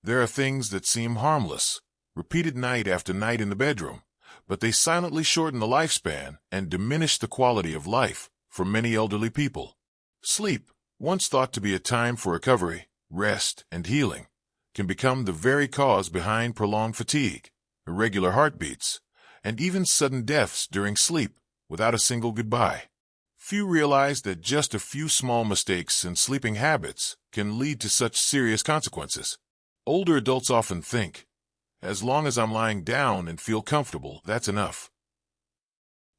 There are things that seem harmless, repeated night after night in the bedroom, but they silently shorten the lifespan and diminish the quality of life for many elderly people. Sleep, once thought to be a time for recovery, rest, and healing, can become the very cause behind prolonged fatigue, irregular heartbeats, and even sudden deaths during sleep without a single goodbye. Few realize that just a few small mistakes in sleeping habits can lead to such serious consequences. Older adults often think, as long as I'm lying down and feel comfortable, that's enough.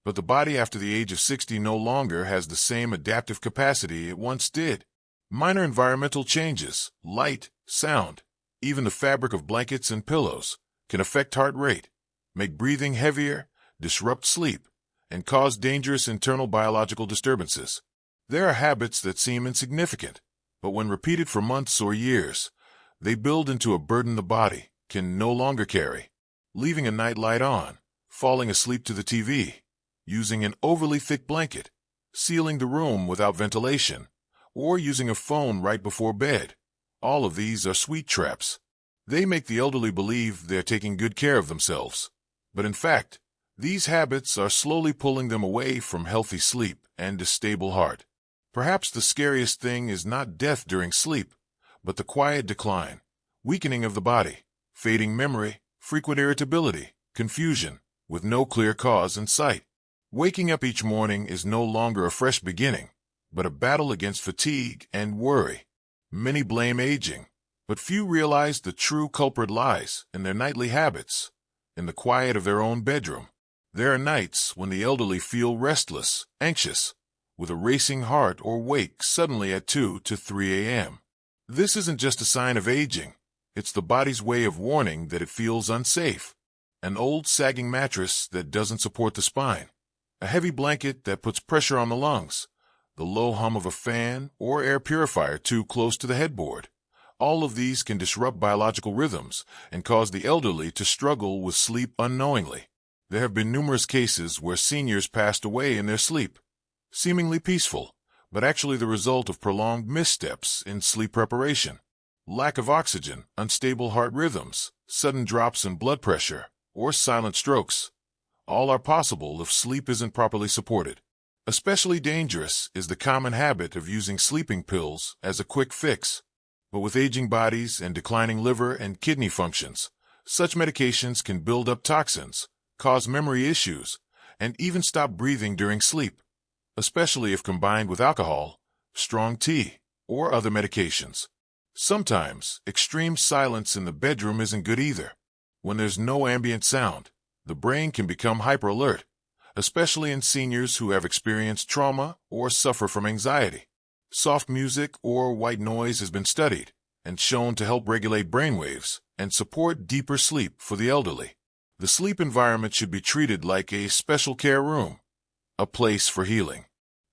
But the body after the age of 60 no longer has the same adaptive capacity it once did. Minor environmental changes, light, sound, even the fabric of blankets and pillows, can affect heart rate, make breathing heavier, disrupt sleep, and cause dangerous internal biological disturbances. There are habits that seem insignificant, but when repeated for months or years, they build into a burden the body can no longer carry. Leaving a nightlight on, falling asleep to the TV, using an overly thick blanket, sealing the room without ventilation, or using a phone right before bed. All of these are sweet traps. They make the elderly believe they're taking good care of themselves. But in fact, these habits are slowly pulling them away from healthy sleep and a stable heart. Perhaps the scariest thing is not death during sleep, but the quiet decline, weakening of the body, fading memory, frequent irritability, confusion, with no clear cause in sight. Waking up each morning is no longer a fresh beginning, but a battle against fatigue and worry. Many blame aging, but few realize the true culprit lies in their nightly habits, in the quiet of their own bedroom. There are nights when the elderly feel restless, anxious, with a racing heart, or wake suddenly at 2 to 3 a.m. This isn't just a sign of aging. It's the body's way of warning that it feels unsafe. An old sagging mattress that doesn't support the spine, a heavy blanket that puts pressure on the lungs, the low hum of a fan or air purifier too close to the headboard. All of these can disrupt biological rhythms and cause the elderly to struggle with sleep unknowingly. There have been numerous cases where seniors passed away in their sleep, seemingly peaceful, but actually the result of prolonged missteps in sleep preparation. Lack of oxygen, unstable heart rhythms, sudden drops in blood pressure, or silent strokes. All are possible if sleep isn't properly supported. Especially dangerous is the common habit of using sleeping pills as a quick fix. But with aging bodies and declining liver and kidney functions, such medications can build up toxins, cause memory issues, and even stop breathing during sleep, especially if combined with alcohol, strong tea, or other medications. Sometimes, extreme silence in the bedroom isn't good either. When there's no ambient sound, the brain can become hyper-alert, especially in seniors who have experienced trauma or suffer from anxiety. Soft music or white noise has been studied and shown to help regulate brainwaves and support deeper sleep for the elderly. The sleep environment should be treated like a special care room, a place for healing.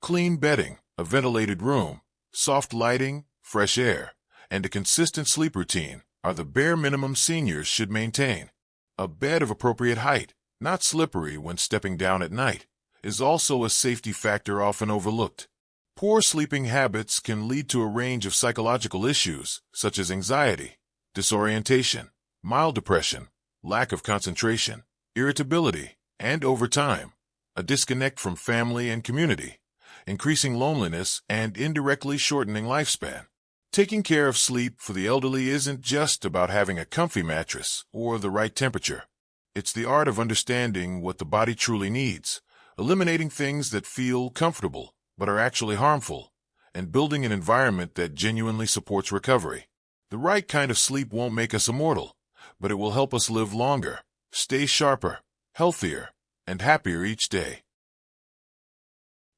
Clean bedding, a ventilated room, soft lighting, fresh air, and a consistent sleep routine are the bare minimum seniors should maintain. A bed of appropriate height, not slippery when stepping down at night, is also a safety factor often overlooked. Poor sleeping habits can lead to a range of psychological issues such as anxiety, disorientation, mild depression, lack of concentration, irritability, and over time, a disconnect from family and community, increasing loneliness and indirectly shortening lifespan. Taking care of sleep for the elderly isn't just about having a comfy mattress or the right temperature. It's the art of understanding what the body truly needs, eliminating things that feel comfortable but are actually harmful, and building an environment that genuinely supports recovery. The right kind of sleep won't make us immortal, but it will help us live longer, stay sharper, healthier, and happier each day.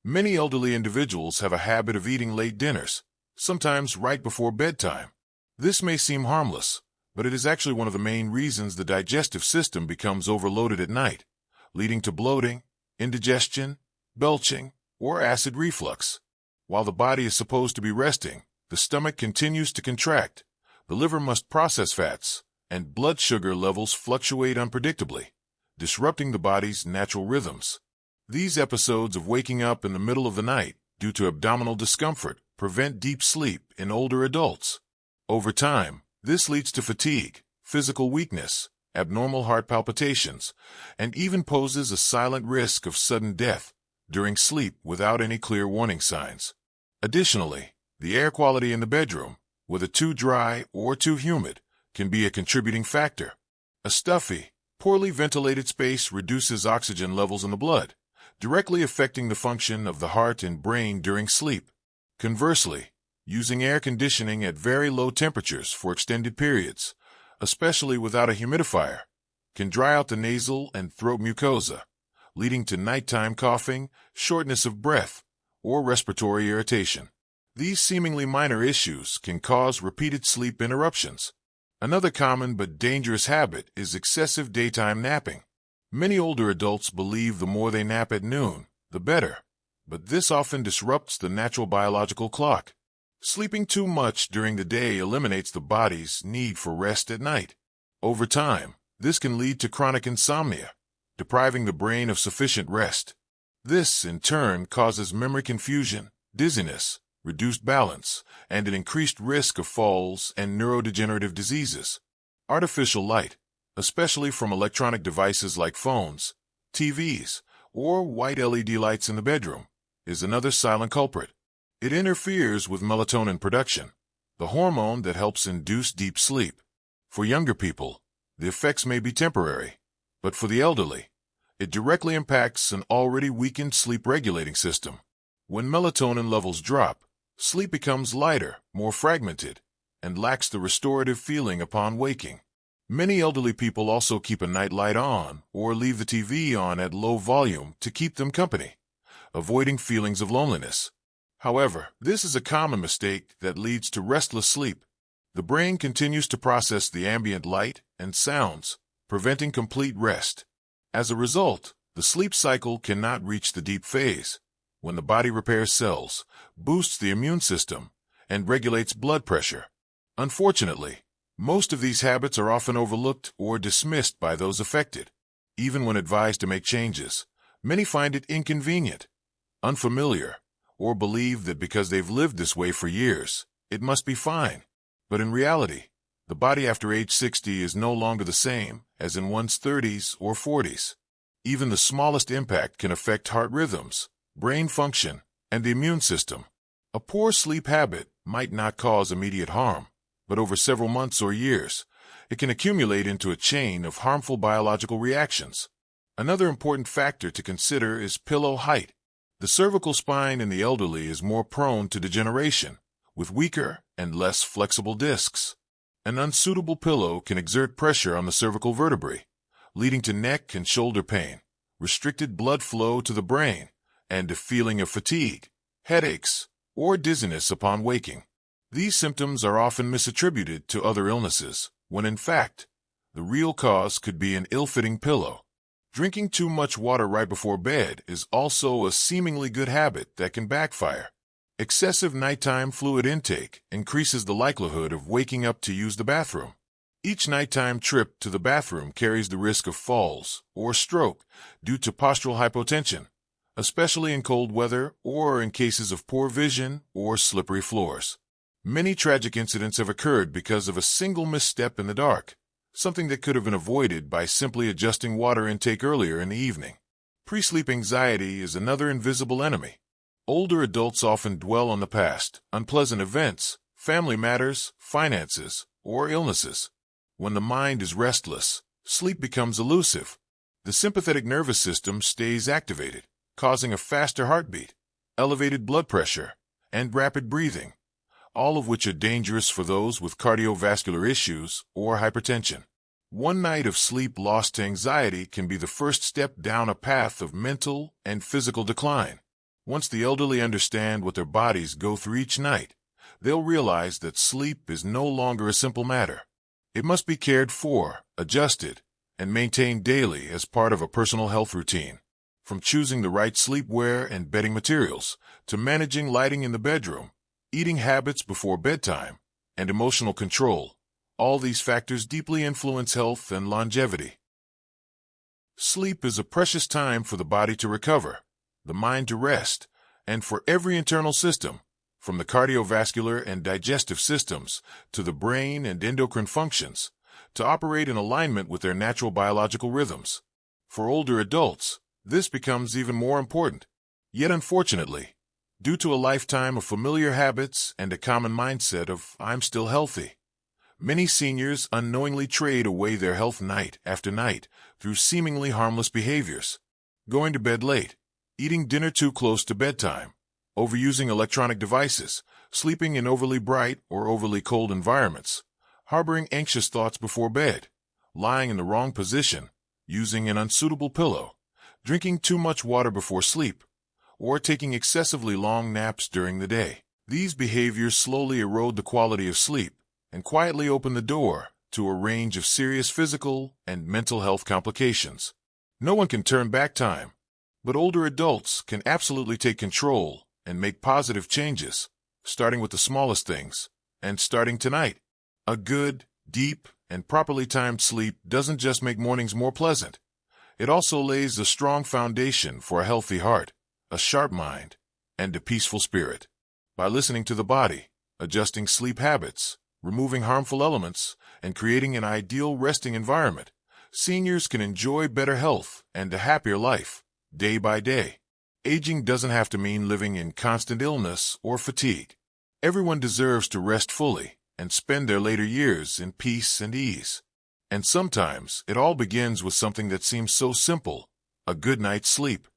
Many elderly individuals have a habit of eating late dinners, sometimes right before bedtime. This may seem harmless, but it is actually one of the main reasons the digestive system becomes overloaded at night, leading to bloating, indigestion, belching, or acid reflux. While the body is supposed to be resting, the stomach continues to contract, the liver must process fats, and blood sugar levels fluctuate unpredictably, disrupting the body's natural rhythms. These episodes of waking up in the middle of the night due to abdominal discomfort prevent deep sleep in older adults. Over time, This leads to fatigue, physical weakness, abnormal heart palpitations, and even poses a silent risk of sudden death during sleep without any clear warning signs. Additionally, the air quality in the bedroom, whether too dry or too humid, can be a contributing factor. A stuffy, poorly ventilated space reduces oxygen levels in the blood, directly affecting the function of the heart and brain during sleep. Conversely, using air conditioning at very low temperatures for extended periods, especially without a humidifier, can dry out the nasal and throat mucosa, leading to nighttime coughing, shortness of breath, or respiratory irritation. These seemingly minor issues can cause repeated sleep interruptions. Another common but dangerous habit is excessive daytime napping. Many older adults believe the more they nap at noon, the better, but this often disrupts the natural biological clock. Sleeping too much during the day eliminates the body's need for rest at night. Over time, this can lead to chronic insomnia, depriving the brain of sufficient rest. This, in turn, causes memory confusion, dizziness, reduced balance, and an increased risk of falls and neurodegenerative diseases. Artificial light, especially from electronic devices like phones, TVs, or white LED lights in the bedroom, is another silent culprit. It interferes with melatonin production, the hormone that helps induce deep sleep. For younger people, the effects may be temporary, but for the elderly, it directly impacts an already weakened sleep-regulating system. When melatonin levels drop, sleep becomes lighter, more fragmented, and lacks the restorative feeling upon waking. Many elderly people also keep a night light on or leave the TV on at low volume to keep them company, avoiding feelings of loneliness. However, this is a common mistake that leads to restless sleep. The brain continues to process the ambient light and sounds, preventing complete rest. As a result, the sleep cycle cannot reach the deep phase, when the body repairs cells, boosts the immune system, and regulates blood pressure. Unfortunately, most of these habits are often overlooked or dismissed by those affected. Even when advised to make changes, many find it inconvenient, unfamiliar, or believe that because they've lived this way for years, it must be fine. But in reality, the body after age 60 is no longer the same as in one's 30s or 40s. Even the smallest impact can affect heart rhythms, brain function, and the immune system. A poor sleep habit might not cause immediate harm, but over several months or years, it can accumulate into a chain of harmful biological reactions. Another important factor to consider is pillow height. The cervical spine in the elderly is more prone to degeneration, with weaker and less flexible discs. An unsuitable pillow can exert pressure on the cervical vertebrae, leading to neck and shoulder pain, restricted blood flow to the brain, and a feeling of fatigue, headaches, or dizziness upon waking. These symptoms are often misattributed to other illnesses, when in fact, the real cause could be an ill-fitting pillow. Drinking too much water right before bed is also a seemingly good habit that can backfire. Excessive nighttime fluid intake increases the likelihood of waking up to use the bathroom. Each nighttime trip to the bathroom carries the risk of falls or stroke due to postural hypotension, especially in cold weather or in cases of poor vision or slippery floors. Many tragic incidents have occurred because of a single misstep in the dark, something that could have been avoided by simply adjusting water intake earlier in the evening. Pre-sleep anxiety is another invisible enemy. Older adults often dwell on the past, unpleasant events, family matters, finances, or illnesses. When the mind is restless, sleep becomes elusive. The sympathetic nervous system stays activated, causing a faster heartbeat, elevated blood pressure, and rapid breathing, all of which are dangerous for those with cardiovascular issues or hypertension. One night of sleep lost to anxiety can be the first step down a path of mental and physical decline. Once the elderly understand what their bodies go through each night, they'll realize that sleep is no longer a simple matter. It must be cared for, adjusted, and maintained daily as part of a personal health routine. From choosing the right sleepwear and bedding materials, to managing lighting in the bedroom, eating habits before bedtime, and emotional control, all these factors deeply influence health and longevity. Sleep is a precious time for the body to recover, the mind to rest, and for every internal system, from the cardiovascular and digestive systems to the brain and endocrine functions, to operate in alignment with their natural biological rhythms. For older adults, this becomes even more important. Yet unfortunately, due to a lifetime of familiar habits and a common mindset of "I'm still healthy," many seniors unknowingly trade away their health night after night through seemingly harmless behaviors. Going to bed late, eating dinner too close to bedtime, overusing electronic devices, sleeping in overly bright or overly cold environments, harboring anxious thoughts before bed, lying in the wrong position, using an unsuitable pillow, drinking too much water before sleep, or taking excessively long naps during the day. These behaviors slowly erode the quality of sleep and quietly open the door to a range of serious physical and mental health complications. No one can turn back time, but older adults can absolutely take control and make positive changes, starting with the smallest things, and starting tonight. A good, deep, and properly timed sleep doesn't just make mornings more pleasant. It also lays a strong foundation for a healthy heart, a sharp mind, and a peaceful spirit. By listening to the body, adjusting sleep habits, removing harmful elements, and creating an ideal resting environment, seniors can enjoy better health and a happier life, day by day. Aging doesn't have to mean living in constant illness or fatigue. Everyone deserves to rest fully and spend their later years in peace and ease. And sometimes it all begins with something that seems so simple: a good night's sleep.